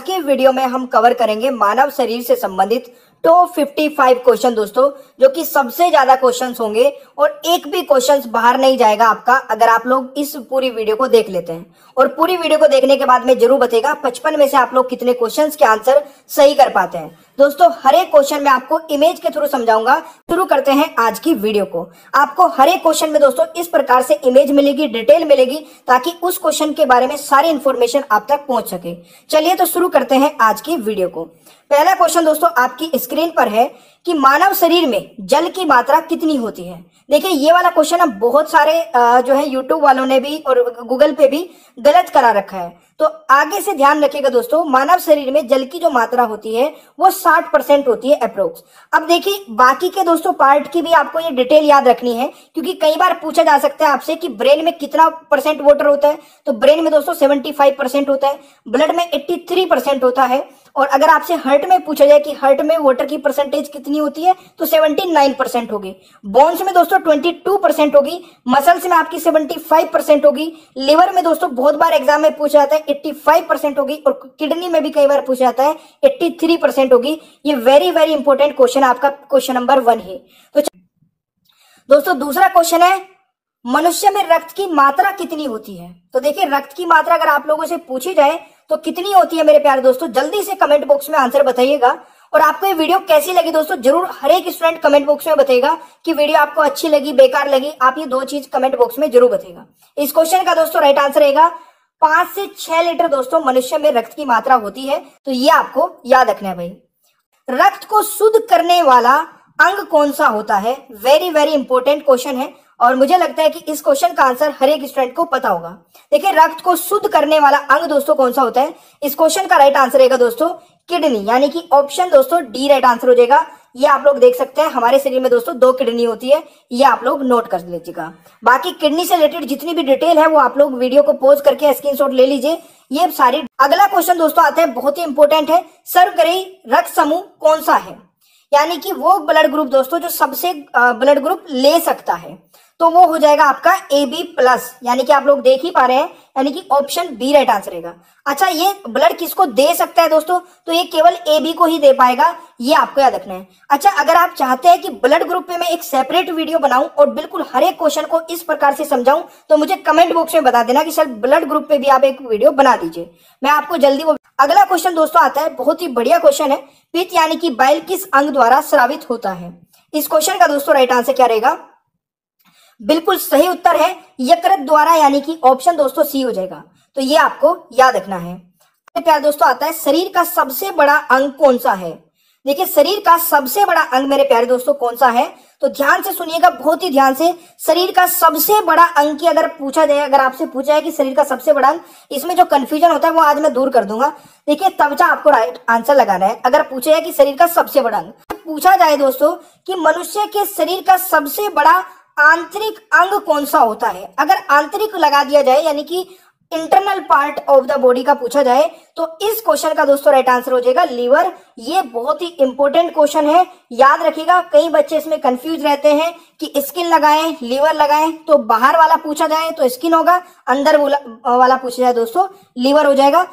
के वीडियो में हम कवर करेंगे मानव शरीर से संबंधित टॉप 55 क्वेश्चन दोस्तों, जो कि सबसे ज्यादा क्वेश्चंस होंगे और एक भी क्वेश्चंस बाहर नहीं जाएगा आपका अगर आप लोग इस पूरी वीडियो को देख लेते हैं। और पूरी वीडियो को देखने के बाद में जरूर बताइएगा 55 में से आप लोग कितने क्वेश्चंस के आंसर सही कर पाते हैं। दोस्तों हर एक क्वेश्चन में आपको इमेज के थ्रू समझाऊंगा। शुरू करते हैं आज की वीडियो को। आपको हर एक क्वेश्चन में दोस्तों इस प्रकार से इमेज मिलेगी, डिटेल मिलेगी, ताकि उस क्वेश्चन के बारे में सारी इंफॉर्मेशन आप तक पहुंच सके। चलिए तो शुरू करते हैं आज की वीडियो को। पहला क्वेश्चन दोस्तों आपकी स्क्रीन पर है कि मानव शरीर में जल की मात्रा कितनी होती है। देखिए ये वाला क्वेश्चन अब बहुत सारे जो है यूट्यूब वालों ने भी और गूगल पे भी गलत करा रखा है, तो आगे से ध्यान रखिएगा दोस्तों। मानव शरीर में जल की जो मात्रा होती है वो 60% होती है अप्रोक्स। अब देखिए बाकी के दोस्तों पार्ट की भी आपको ये डिटेल याद रखनी है, क्योंकि कई बार पूछा जा सकता है आपसे कि ब्रेन में कितना परसेंट वाटर होता है। तो ब्रेन में दोस्तों 75% होता है, ब्लड में 83% होता है, और अगर आपसे हार्ट में पूछा जाए कि हार्ट में वाटर की परसेंटेज कितनी होती है तो 79% होगी। बोन्स में दोस्तों 22% होगी, मसल्स में आपकी 75% होगी, लिवर में दोस्तों बहुत बार एग्जाम में पूछा जाता है 85% होगी, और किडनी में भी कई बार पूछा जाता है 83% होगी। ये वेरी वेरी इंपॉर्टेंट क्वेश्चन आपका क्वेश्चन नंबर 1 है। तो दोस्तों दूसरा क्वेश्चन है मनुष्य में रक्त की मात्रा कितनी होती है। तो देखिए रक्त की मात्रा अगर आप लोगों से पूछी जाए तो कितनी होती है मेरे प्यारे दोस्तों, जल्दी से कमेंट बॉक्स में आंसर बताइएगा। और आपको ये वीडियो कैसी लगी दोस्तों जरूर हर एक स्टूडेंट कमेंट बॉक्स में बताइएगा कि वीडियो आपको अच्छी लगी, बेकार लगी। आप ये दो चीज कमेंट बॉक्स में जरूर बताइएगा। इस क्वेश्चन का दोस्तों राइट आंसर रहेगा 5 से 6 लीटर दोस्तों मनुष्य में रक्त की मात्रा होती है। तो ये आपको याद रखना है भाई। रक्त को शुद्ध करने वाला अंग कौन सा होता है, वेरी वेरी इंपॉर्टेंट क्वेश्चन है, और मुझे लगता है कि इस क्वेश्चन का आंसर हर एक स्टूडेंट को पता होगा। देखिए रक्त को शुद्ध करने वाला अंग दोस्तों कौन सा होता है। इस क्वेश्चन का राइट आंसर रहेगा दोस्तों किडनी, यानी कि ऑप्शन दोस्तों डी राइट आंसर हो जाएगा। ये आप लोग देख सकते हैं हमारे शरीर में दोस्तों 2 किडनी होती है, ये आप लोग नोट कर लीजिएगा। बाकी किडनी से रिलेटेड जितनी भी डिटेल है वो आप लोग वीडियो को पॉज करके स्क्रीनशॉट ले लीजिए, ये सारी। अगला क्वेश्चन दोस्तों आता है, बहुत ही इंपॉर्टेंट है, सर्वग्राही रक्त समूह कौन सा है, यानी कि वो ब्लड ग्रुप दोस्तों जो सबसे ब्लड ग्रुप ले सकता है। तो वो हो जाएगा आपका AB+, यानी कि आप लोग देख ही पा रहे हैं, यानी कि ऑप्शन बी राइट आंसर रहेगा। अच्छा ये ब्लड किसको दे सकता है दोस्तों, तो ये केवल AB को ही दे पाएगा, ये आपको याद रखना है। अच्छा अगर आप चाहते हैं कि ब्लड ग्रुप पे मैं एक सेपरेट वीडियो बनाऊं और बिल्कुल हर एक क्वेश्चन को इस प्रकार से समझाऊं, तो मुझे कमेंट बॉक्स में बता देना कि सर ब्लड ग्रुप पे भी आप एक वीडियो बना दीजिए, मैं आपको जल्दी वो। अगला क्वेश्चन दोस्तों आता है, बहुत ही बढ़िया क्वेश्चन है, पित्त यानी कि बाइल किस अंग द्वारा स्रावित होता है। इस क्वेश्चन का दोस्तों राइट आंसर क्या रहेगा, बिल्कुल सही उत्तर है यकृत द्वारा, यानी कि ऑप्शन दोस्तों सी हो जाएगा। तो ये आपको याद रखना है। प्यार दोस्तों आता है, शरीर का सबसे बड़ा अंग कौन सा है। देखिए शरीर का सबसे बड़ा अंग मेरे प्यारे दोस्तों कौन सा है, तो ध्यान से सुनिएगा, बहुत ही ध्यान से। शरीर का सबसे बड़ा अंग की अगर पूछा जाए, अगर आपसे पूछा है कि शरीर का सबसे बड़ा अंग, इसमें जो कंफ्यूजन होता है वो आज मैं दूर कर दूंगा। देखिए तवचा आपको राइट आंसर लगाना है। अगर पूछा जाए कि शरीर का सबसे बड़ा अंग, पूछा जाए दोस्तों कि मनुष्य के शरीर का सबसे बड़ा आंतरिक अंग कौन सा होता है, अगर आंतरिक लगा दिया जाए यानी कि internal part of the body का पूछा जाए, तो इस क्वेश्चन का दोस्तों राइट आंसर हो जाएगा लीवर। ये बहुत ही इंपॉर्टेंट क्वेश्चन है, याद रखिएगा। कई बच्चे इसमें कंफ्यूज रहते हैं कि स्किन लगाएं लीवर लगाएं, तो बाहर वाला पूछा जाए तो स्किन होगा, अंदर वाला पूछा जाए दोस्तों लीवर हो जाएगा।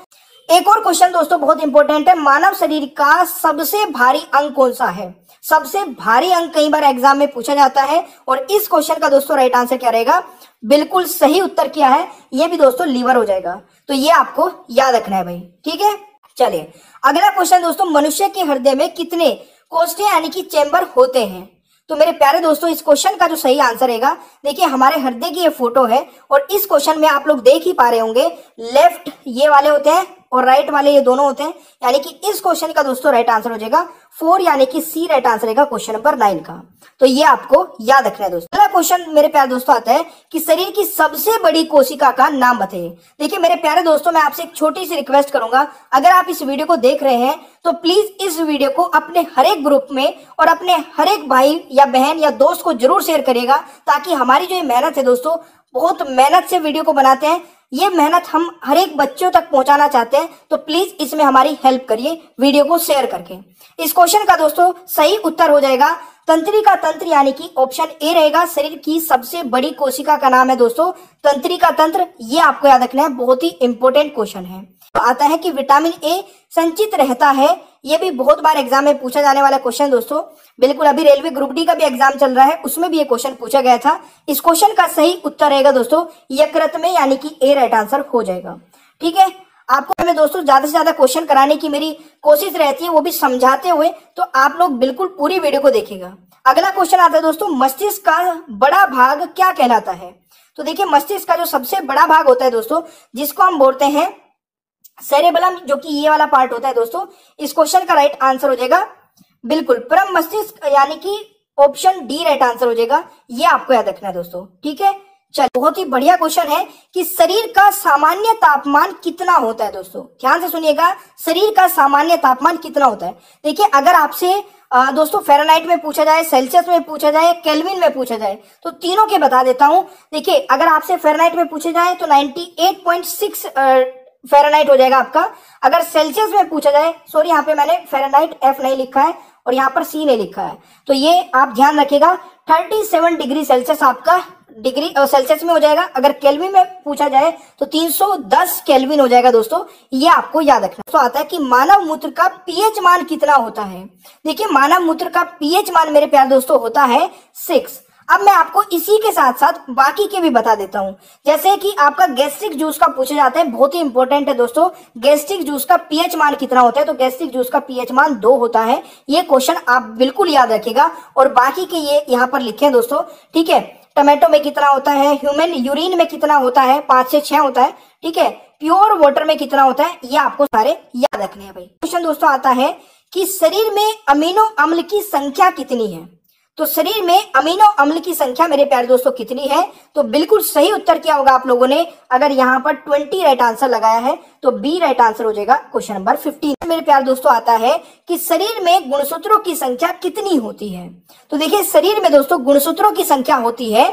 एक और क्वेश्चन दोस्तों बहुत इंपॉर्टेंट है, मानव शरीर का सबसे भारी अंग कौन सा है। सबसे भारी अंग कई बार एग्जाम में पूछा जाता है, और इस क्वेश्चन का दोस्तों राइट आंसर क्या रहेगा, बिल्कुल सही उत्तर क्या है, ये भी दोस्तों लीवर हो जाएगा। तो ये आपको याद रखना है भाई, ठीक है। चलिए अगला क्वेश्चन दोस्तों, मनुष्य के हृदय में कितने कोष्ठे यानी कि चैम्बर होते हैं। तो मेरे प्यारे दोस्तों इस क्वेश्चन का जो सही आंसर रहेगा, देखिए हमारे हृदय की ये फोटो है, और इस क्वेश्चन में आप लोग देख ही पा रहे होंगे, लेफ्ट ये वाले होते हैं और राइट वाले ये दोनों होते हैं, यानी कि इस क्वेश्चन का दोस्तों राइट आंसर हो जाएगा 4, यानी कि सी राइट आंसर रहेगा क्वेश्चन नंबर 9 का। तो ये आपको याद रखना है दोस्तों। अगला क्वेश्चन मेरे प्यारे दोस्तों आता है कि शरीर की सबसे बड़ी कोशिका का नाम बताइए। देखिए मेरे प्यारे दोस्तों मैं आपसे एक छोटी सी रिक्वेस्ट करूंगा, अगर आप इस वीडियो को देख रहे हैं तो प्लीज इस वीडियो को अपने हर एक ग्रुप में और अपने हर एक भाई या बहन या दोस्त को जरूर शेयर करिएगा, ताकि हमारी जो ये मेहनत है दोस्तों, बहुत मेहनत से वीडियो को बनाते हैं, ये मेहनत हम हर एक बच्चों तक पहुंचाना चाहते हैं, तो प्लीज इसमें हमारी हेल्प करिए वीडियो को शेयर करके। इस क्वेश्चन का दोस्तों सही उत्तर हो जाएगा तंत्रिका तंत्र यानी कि ऑप्शन ए रहेगा, शरीर की सबसे बड़ी कोशिका का नाम है दोस्तों तंत्रिका तंत्र। ये आपको याद रखना है, बहुत ही इंपॉर्टेंट क्वेश्चन है। तो आता है कि विटामिन ए संचित रहता है, ये भी बहुत बार एग्जाम में पूछा जाने वाला क्वेश्चन दोस्तों। बिल्कुल, अभी रेलवे ग्रुप डी का भी एग्जाम चल रहा है, उसमें भी ये क्वेश्चन पूछा गया था। इस क्वेश्चन का सही उत्तर रहेगा दोस्तों यकृत में, यानी कि ए राइट आंसर हो जाएगा। ठीक है, आपको मैं दोस्तों ज्यादा से ज्यादा क्वेश्चन कराने की मेरी कोशिश रहती है, वो भी समझाते हुए, तो आप लोग बिल्कुल पूरी वीडियो को देखिएगा। अगला क्वेश्चन आता है दोस्तों, मस्तिष्क का बड़ा भाग क्या कहलाता है? तो देखिए, मस्तिष्क का जो सबसे बड़ा भाग होता है दोस्तों, जिसको हम बोलते हैं सेरेबलम, जो कि ये वाला पार्ट होता है दोस्तों, इस क्वेश्चन का राइट आंसर हो जाएगा बिल्कुल परम मस्तिष्क, यानी कि ऑप्शन डी राइट आंसर हो जाएगा। ये आपको याद रखना है दोस्तों। ठीक है, चल, बहुत ही बढ़िया क्वेश्चन है कि शरीर का सामान्य तापमान कितना होता है दोस्तों। ध्यान से सुनिएगा, शरीर का सामान्य तापमान कितना होता है। देखिए, अगर आपसे दोस्तों फ़ारेनहाइट में पूछा जाए, सेल्सियस में पूछा जाए, केल्विन में पूछा जाए, तो तीनों के बता देता हूं। देखिए, अगर आपसे फ़ारेनहाइट में पूछे जाए तो 98.6 फ़ारेनहाइट हो जाएगा आपका। अगर सेल्सियस में पूछा जाए, सॉरी यहाँ पे मैंने फ़ारेनहाइट F नहीं लिखा है और यहाँ पर C नहीं लिखा है, तो ये आप ध्यान रखिएगा, 37 डिग्री सेल्सियस आपका डिग्री सेल्सियस में हो जाएगा। अगर केल्विन में पूछा जाए तो 310 केल्विन हो जाएगा दोस्तों। ये आपको याद रखना। तो आता है कि मानव मूत्र का पीएच मान कितना होता है। देखिए, मानव मूत्र का पीएच मान मेरे प्यारे दोस्तों होता है 6। अब मैं आपको इसी के साथ साथ बाकी के भी बता देता हूं। जैसे कि आपका गैस्ट्रिक जूस का पूछा जाता है, बहुत ही इंपॉर्टेंट है दोस्तों, गैस्ट्रिक जूस का पीएच मान कितना होता है? तो गैस्ट्रिक जूस का पीएच मान 2 होता है। ये क्वेश्चन आप बिल्कुल याद रखिएगा। और बाकी के ये यहाँ पर लिखे हैं दोस्तों। ठीक है, टमाटो में कितना होता है, ह्यूमन यूरिन में कितना होता है, 5 से 6 होता है। ठीक है, प्योर वाटर में कितना होता है, ये आपको सारे याद रखने हैं भाई। क्वेश्चन दोस्तों आता है कि शरीर में अमीनो अम्ल की संख्या कितनी है? तो शरीर में अमीनो अम्ल की संख्या मेरे प्यारे दोस्तों कितनी है? तो बिल्कुल सही उत्तर क्या होगा आप लोगों ने? अगर यहाँ पर 20 राइट आंसर लगाया है तो बी राइट आंसर हो जाएगा क्वेश्चन नंबर 15। मेरे प्यारे दोस्तों आता है कि शरीर में गुणसूत्रों की संख्या कितनी होती है? तो देखिए, शरीर में दोस्तों गुणसूत्रों की संख्या होती है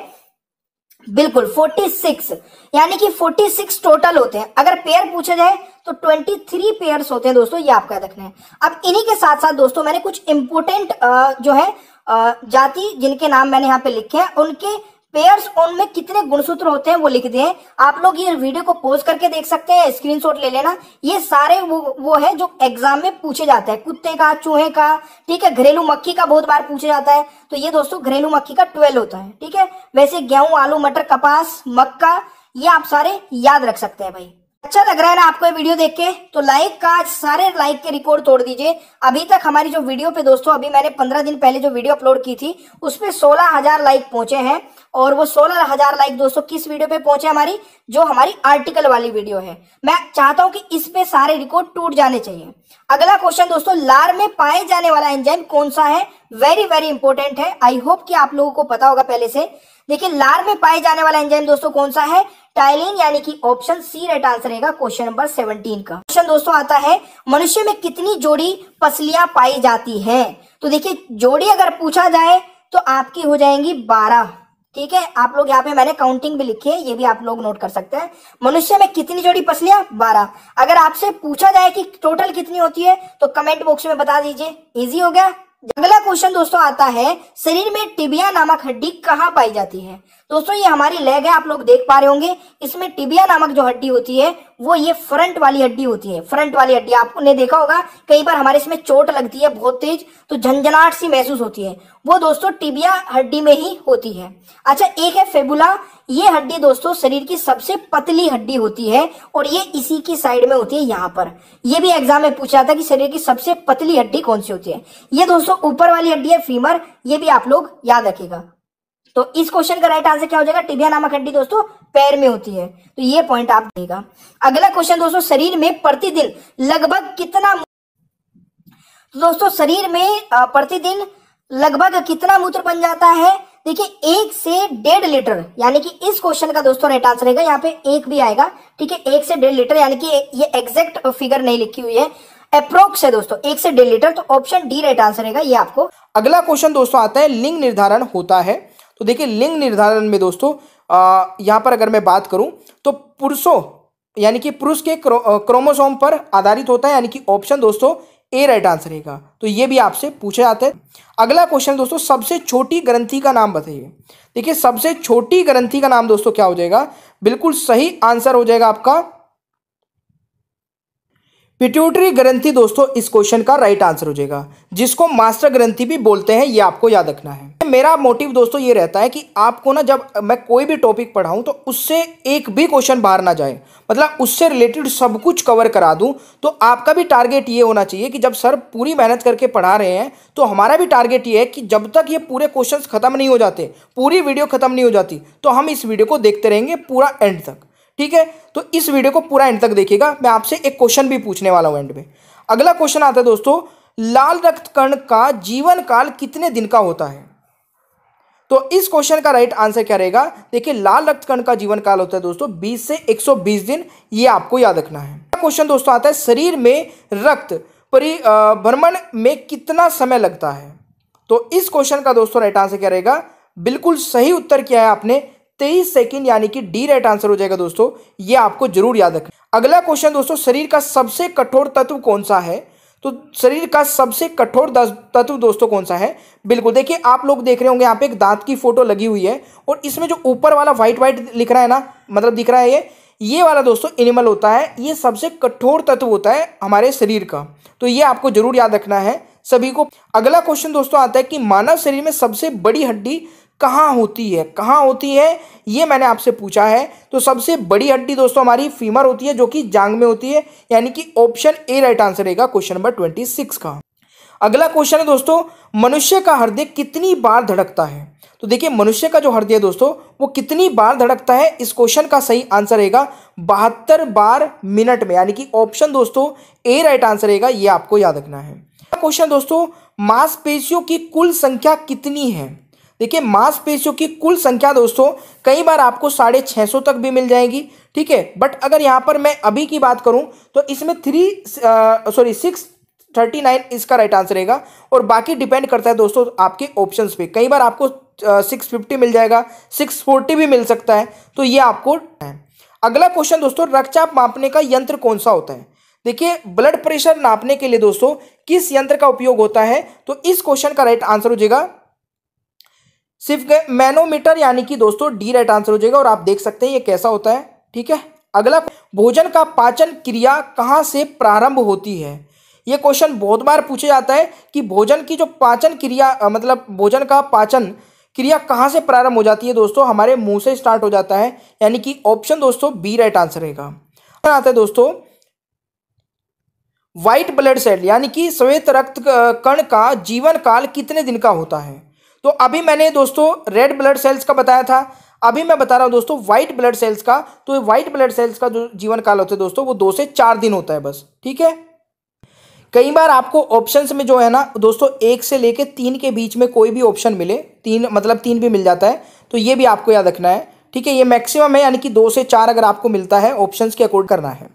बिल्कुल 46, यानी कि 46 टोटल होते हैं। अगर पेयर पूछा जाए तो 23 पेयर्स होते हैं दोस्तों, ये आपका रखना है। अब इन्हीं के साथ साथ दोस्तों मैंने कुछ इंपोर्टेंट जो है जाति जिनके नाम मैंने यहाँ पे लिखे हैं, उनके पेयर्स, उनमें कितने गुणसूत्र होते हैं वो लिख दिए हैं। आप लोग ये वीडियो को पॉज करके देख सकते हैं, स्क्रीनशॉट ले लेना। ये सारे वो है जो एग्जाम में पूछे जाते हैं, कुत्ते का, चूहे का, ठीक है, घरेलू मक्खी का बहुत बार पूछा जाता है। तो ये दोस्तों घरेलू मक्खी का 12 होता है। ठीक है, वैसे गेहूं, आलू, मटर, कपास, मक्का, ये आप सारे याद रख सकते हैं भाई। अच्छा लग रहा है ना आपको ये वीडियो देख के? तो लाइक का सारे लाइक के रिकॉर्ड तोड़ दीजिए। अभी तक हमारी जो वीडियो पे दोस्तों, अभी मैंने 15 दिन पहले जो वीडियो अपलोड की थी उस पे 16,000 लाइक पहुंचे हैं। और वो 16,000 लाइक दोस्तों किस वीडियो पे पहुंचे? हमारी जो हमारी आर्टिकल वाली वीडियो है। मैं चाहता हूं कि इस पे सारे रिकॉर्ड टूट जाने चाहिए। अगला क्वेश्चन दोस्तों, लार में पाए जाने वाला एंजाइम कौन सा है? वेरी वेरी इंपॉर्टेंट है। आई होप कि आप लोगों को पता होगा पहले से। देखिए, लार में पाए जाने वाला एंजाइम दोस्तों कौन सा है? टाइलिन, यानी कि ऑप्शन सी राइट आंसर रहेगा क्वेश्चन नंबर 17 का। क्वेश्चन दोस्तों आता है, मनुष्य में कितनी जोड़ी पसलियां पाई जाती हैं? तो देखिए, जोड़ी अगर पूछा जाए तो आपकी हो जाएंगी 12। ठीक है, आप लोग यहाँ पे मैंने काउंटिंग भी लिखी है, ये भी आप लोग नोट कर सकते हैं। मनुष्य में कितनी जोड़ी पसलियां? 12। अगर आपसे पूछा जाए कि टोटल कितनी होती है तो कमेंट बॉक्स में बता दीजिए। इजी हो गया। अगला क्वेश्चन दोस्तों आता है, शरीर में टिबिया नामक हड्डी कहाँ पाई जाती है? दोस्तों ये हमारी लेग है, आप लोग देख पा रहे होंगे। इसमें टिबिया नामक जो हड्डी होती है वो ये फ्रंट वाली हड्डी होती है। फ्रंट वाली हड्डी आपने देखा होगा, कई बार हमारे इसमें चोट लगती है बहुत तेज, तो झंझनाहट सी महसूस होती है, वो दोस्तों टिबिया हड्डी में ही होती है। अच्छा, एक है फेबुला। ये हड्डी दोस्तों शरीर की सबसे पतली हड्डी होती है और ये इसी की साइड में होती है, यहाँ पर। ये भी एग्जाम में पूछा था कि शरीर की सबसे पतली हड्डी कौन सी होती है। ये दोस्तों ऊपर वाली हड्डी है फीमर, ये भी आप लोग याद रखिएगा। तो इस क्वेश्चन का राइट आंसर क्या हो जाएगा? टिबिया नामक हड्डी दोस्तों पैर में होती है, तो ये पॉइंट आप देगा। अगला क्वेश्चन दोस्तों, शरीर में प्रतिदिन लगभग कितना, तो दोस्तों शरीर में प्रतिदिन लगभग कितना मूत्र बन जाता है? देखिए 1 से 1.5 लीटर, यानी कि इस क्वेश्चन का दोस्तों राइट आंसर रहेगा, यहाँ पे 1 भी आएगा। ठीक है, 1 से 1.5 लीटर, यानी कि ये एग्जैक्ट फिगर नहीं लिखी हुई है, अप्रोक्स है दोस्तों, 1 से 1.5 लीटर। तो ऑप्शन डी राइट आंसर रहेगा ये आपको। अगला क्वेश्चन दोस्तों आता है, लिंग निर्धारण होता है। तो देखिए, लिंग निर्धारण में दोस्तों यहाँ पर अगर मैं बात करूं तो पुरुषों यानी कि पुरुष के क्रोमोसोम पर आधारित होता है, यानी कि ऑप्शन दोस्तों ए राइट आंसर रहेगा। तो ये भी आपसे पूछा जाता है। अगला क्वेश्चन दोस्तों, सबसे छोटी ग्रंथि का नाम बताइए। देखिए सबसे छोटी ग्रंथि का नाम दोस्तों क्या हो जाएगा, बिल्कुल सही आंसर हो जाएगा आपका पिट्यूटरी ग्रंथि दोस्तों इस क्वेश्चन का राइट आंसर हो जाएगा, जिसको मास्टर ग्रंथि भी बोलते हैं, ये आपको याद रखना है। मेरा मोटिव दोस्तों ये रहता है कि आपको ना जब मैं कोई भी टॉपिक पढ़ाऊं तो उससे एक भी क्वेश्चन बाहर ना जाए, मतलब उससे रिलेटेड सब कुछ कवर करा दूं। तो आपका भी टारगेट ये होना चाहिए कि जब सर पूरी मेहनत करके पढ़ा रहे हैं तो हमारा भी टारगेट ये है कि जब तक ये पूरे क्वेश्चन खत्म नहीं हो जाते, पूरी वीडियो खत्म नहीं हो जाती, तो हम इस वीडियो को देखते रहेंगे पूरा एंड तक। ठीक है, तो इस वीडियो को पूरा एंड तक देखिएगा। मैं आपसे एक क्वेश्चन भी पूछने वाला हूं एंड में। अगला क्वेश्चन आता है दोस्तों, लाल रक्त कण का जीवन काल कितने दिन का होता है। तो इस क्वेश्चन का राइट आंसर क्या रहेगा, देखिए लाल रक्त कण का जीवन काल होता है दोस्तों 20 से 120 दिन, ये आपको याद रखना है। क्वेश्चन दोस्तों आता है, शरीर में रक्त परिभ्रमण में कितना समय लगता है। तो इस क्वेश्चन का दोस्तों राइट आंसर क्या रहेगा, बिल्कुल सही उत्तर किया है आपने, 23 सेकंड, यानी कि डी राइट आंसर हो जाएगा दोस्तों, ये आपको जरूर याद रखना। अगला क्वेश्चन दोस्तों, शरीर का सबसे कठोर तत्व कौन सा है। तो शरीर का सबसे कठोर तत्व दोस्तों कौन सा है, बिल्कुल देखिए आप लोग देख रहे होंगे यहाँ पे एक दांत की फोटो लगी हुई है, और इसमें जो ऊपर वाला व्हाइट व्हाइट लिख रहा है ना, मतलब दिख रहा है ये वाला दोस्तों एनिमल होता है, ये सबसे कठोर तत्व होता है हमारे शरीर का। तो ये आपको जरूर याद रखना है सभी को। अगला क्वेश्चन दोस्तों आता है कि मानव शरीर में सबसे बड़ी हड्डी कहाँ होती है, कहाँ होती है, ये मैंने आपसे पूछा है। तो सबसे बड़ी हड्डी दोस्तों हमारी फीमर होती है, जो कि जांग में होती है, यानी कि ऑप्शन ए राइट आंसर रहेगा क्वेश्चन नंबर 26 का। अगला क्वेश्चन है दोस्तों, मनुष्य का हृदय कितनी बार धड़कता है। तो देखिए मनुष्य का जो हृदय है दोस्तों वो कितनी बार धड़कता है, इस क्वेश्चन का सही आंसर रहेगा 72 बार मिनट में, यानी कि ऑप्शन दोस्तों ए राइट आंसर रहेगा, ये आपको याद रखना है। क्वेश्चन दोस्तों, मांसपेशियों की कुल संख्या कितनी है। देखिए मांसपेशियों की कुल संख्या दोस्तों कई बार आपको 650 तक भी मिल जाएगी, ठीक है, बट अगर यहाँ पर मैं अभी की बात करूं तो इसमें 639 इसका राइट आंसर रहेगा, और बाकी डिपेंड करता है दोस्तों आपके ऑप्शंस पे। कई बार आपको 650 मिल जाएगा, 640 भी मिल सकता है, तो ये आपको है। अगला क्वेश्चन दोस्तों, रक्तचाप मापने का यंत्र कौन सा होता है। देखिए ब्लड प्रेशर नापने के लिए दोस्तों किस यंत्र का उपयोग होता है, तो इस क्वेश्चन का राइट आंसर हो जाएगा सिर्फ मैनोमीटर, यानी कि दोस्तों डी राइट आंसर हो जाएगा, और आप देख सकते हैं ये कैसा होता है। ठीक है, अगला, भोजन का पाचन क्रिया कहाँ से प्रारंभ होती है। ये क्वेश्चन बहुत बार पूछा जाता है कि भोजन की जो पाचन क्रिया मतलब भोजन का पाचन क्रिया कहाँ से प्रारंभ हो जाती है, दोस्तों हमारे मुंह से स्टार्ट हो जाता है, यानी कि ऑप्शन दोस्तों बी राइट आंसर रहेगा। आता है दोस्तों, व्हाइट ब्लड सेल यानी कि श्वेत रक्त कण का जीवन काल कितने दिन का होता है। तो अभी मैंने दोस्तों रेड ब्लड सेल्स का बताया था, अभी मैं बता रहा हूं दोस्तों व्हाइट ब्लड सेल्स का। तो व्हाइट ब्लड सेल्स का जो जीवन काल होता है दोस्तों वो 2 से 4 दिन होता है बस। ठीक है, कई बार आपको ऑप्शंस में जो है ना दोस्तों 1 से लेके 3 के बीच में कोई भी ऑप्शन मिले, 3 मतलब 3 भी मिल जाता है, तो ये भी आपको याद रखना है। ठीक है, ये मैक्सिमम है, यानी कि 2 से 4 अगर आपको मिलता है ऑप्शंस के अकॉर्डिंग करना है।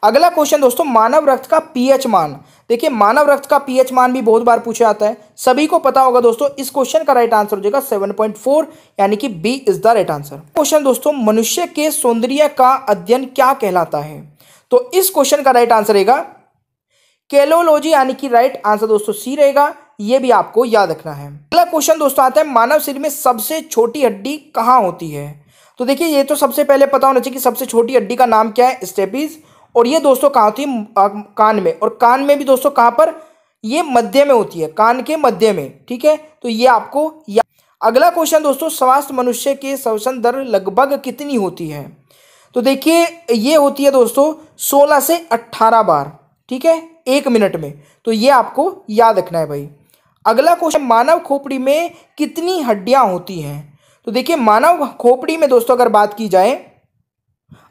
अगला क्वेश्चन दोस्तों, मानव रक्त का पीएच मान। देखिए मानव रक्त का पीएच मान भी बहुत बार पूछा जाता है, सभी को पता होगा दोस्तों। इस क्वेश्चन का राइट आंसर हो जाएगा 7.4, यानी कि B is the right answer. Question दोस्तों, मनुष्य के सौंदर्य का अध्ययन क्या कहलाता है। तो इस क्वेश्चन का राइट आंसर रहेगा केलोलॉजी, यानी कि राइट आंसर दोस्तों सी रहेगा, ये भी आपको याद रखना है। अगला क्वेश्चन दोस्तों आता है, मानव शरीर में सबसे छोटी हड्डी कहाँ होती है। तो देखिए ये तो सबसे पहले पता होना चाहिए कि सबसे छोटी हड्डी का नाम क्या है, स्टेपिस, और ये दोस्तों कहाँ होती है, कान में, और कान में भी दोस्तों कहाँ पर, ये मध्य में होती है, कान के मध्य में। ठीक है, तो ये आपको अगला क्वेश्चन दोस्तों, स्वास्थ्य मनुष्य के श्वसन दर लगभग कितनी होती है। तो देखिए ये होती है दोस्तों 16 से 18 बार, ठीक है, 1 मिनट में। तो ये आपको याद रखना है भाई। अगला क्वेश्चन, मानव खोपड़ी में कितनी हड्डियां होती हैं। तो देखिए मानव खोपड़ी में दोस्तों अगर बात की जाए,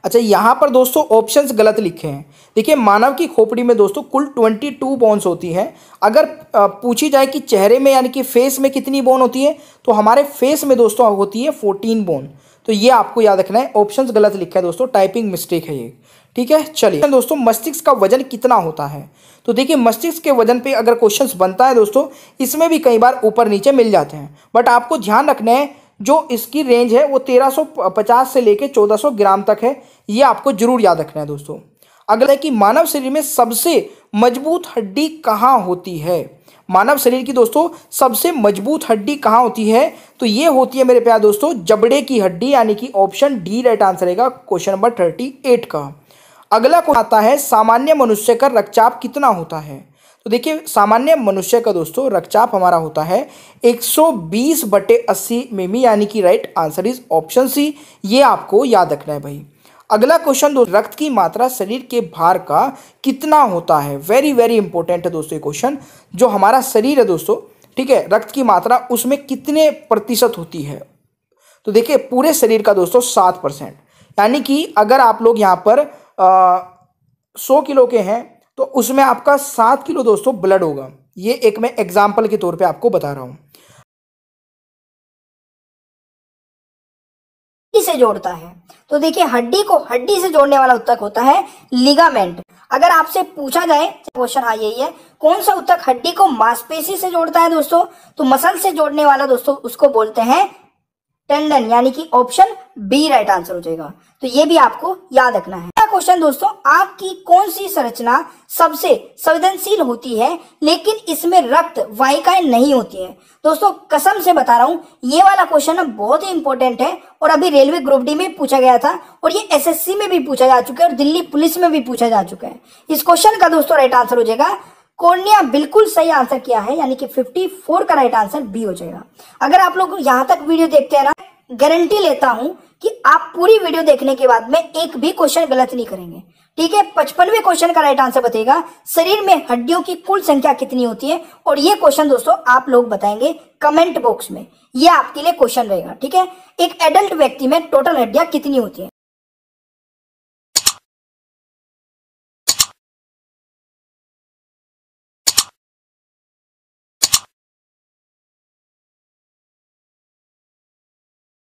अच्छा यहाँ पर दोस्तों ऑप्शंस गलत लिखे हैं। देखिए मानव की खोपड़ी में दोस्तों कुल 22 बोन्स होती हैं। अगर पूछी जाए कि चेहरे में यानी कि फेस में कितनी बोन होती है, तो हमारे फेस में दोस्तों होती है 14 बोन। तो ये आपको याद रखना है, ऑप्शंस गलत लिखा है दोस्तों, टाइपिंग मिस्टेक है ये। ठीक है, चलिए दोस्तों, मस्तिष्क का वजन कितना होता है। तो देखिए मस्तिष्क के वजन पे अगर क्वेश्चंस बनता है दोस्तों, इसमें भी कई बार ऊपर नीचे मिल जाते हैं, बट आपको ध्यान रखना है जो इसकी रेंज है वो 1350 से लेके 1400 ग्राम तक है, ये आपको जरूर याद रखना है दोस्तों। अगला है कि मानव शरीर में सबसे मजबूत हड्डी कहाँ होती है। मानव शरीर की दोस्तों सबसे मजबूत हड्डी कहाँ होती है, तो ये होती है मेरे प्यारे दोस्तों जबड़े की हड्डी, यानी कि ऑप्शन डी राइट आंसर रहेगा क्वेश्चन नंबर 38 का। अगला क्वेश्चन आता है सामान्य मनुष्य का रक्तचाप कितना होता है। तो देखिए सामान्य मनुष्य का दोस्तों रक्तचाप हमारा होता है 120/80 मिमी, यानी कि right answer is option C. ये आपको याद रखना है भाई। अगला क्वेश्चन दोस्तों रक्त की मात्रा शरीर के भार का कितना होता है। वेरी वेरी इंपॉर्टेंट है दोस्तों ये क्वेश्चन। जो हमारा शरीर है दोस्तों, ठीक है, रक्त की मात्रा उसमें कितने प्रतिशत होती है। तो देखिए पूरे शरीर का दोस्तों 7%, यानी कि अगर आप लोग यहाँ पर 100 किलो के हैं तो उसमें आपका 7 किलो दोस्तों ब्लड होगा। ये एक मैं एग्जाम्पल के तौर पे आपको बता रहा हूँ। से जोड़ता है, तो देखिए हड्डी को हड्डी से जोड़ने वाला उत्तक होता है लिगामेंट। अगर आपसे पूछा जाए क्वेश्चन, हाँ यही है, कौन सा उत्तक हड्डी को मांसपेशी से जोड़ता है दोस्तों, तो मसल से जोड़ने वाला दोस्तों उसको बोलते हैं टेंडन, यानी कि ऑप्शन बी राइट आंसर हो जाएगा। तो ये भी आपको याद रखना है। क्वेश्चन दोस्तों आंख की कौन सी संरचना सबसे संवेदनशील होती है लेकिन इसमें रक्त वाहिकाएं नहीं होती हैं। दोस्तों कसम से बता रहा हूं ये वाला क्वेश्चन ना बहुत ही इंपॉर्टेंट है और अभी रेलवे ग्रुप डी में पूछा गया था और ये एसएससी में भी पूछा जा चुका है और दिल्ली पुलिस में भी पूछा जा चुका है। इस क्वेश्चन का दोस्तों राइट आंसर हो जाएगा कॉर्निया। बिल्कुल सही आंसर किया है, यानी कि 54 का राइट आंसर बी हो जाएगा। अगर आप लोग यहां तक वीडियो देखते हैं ना, गारंटी लेता हूं कि आप पूरी वीडियो देखने के बाद में एक भी क्वेश्चन गलत नहीं करेंगे। ठीक है, 55वें क्वेश्चन का राइट आंसर बताएगा शरीर में हड्डियों की कुल संख्या कितनी होती है, और ये क्वेश्चन दोस्तों आप लोग बताएंगे कमेंट बॉक्स में। ये आपके लिए क्वेश्चन रहेगा। ठीक है, एक एडल्ट व्यक्ति में टोटल हड्डियां कितनी होती है।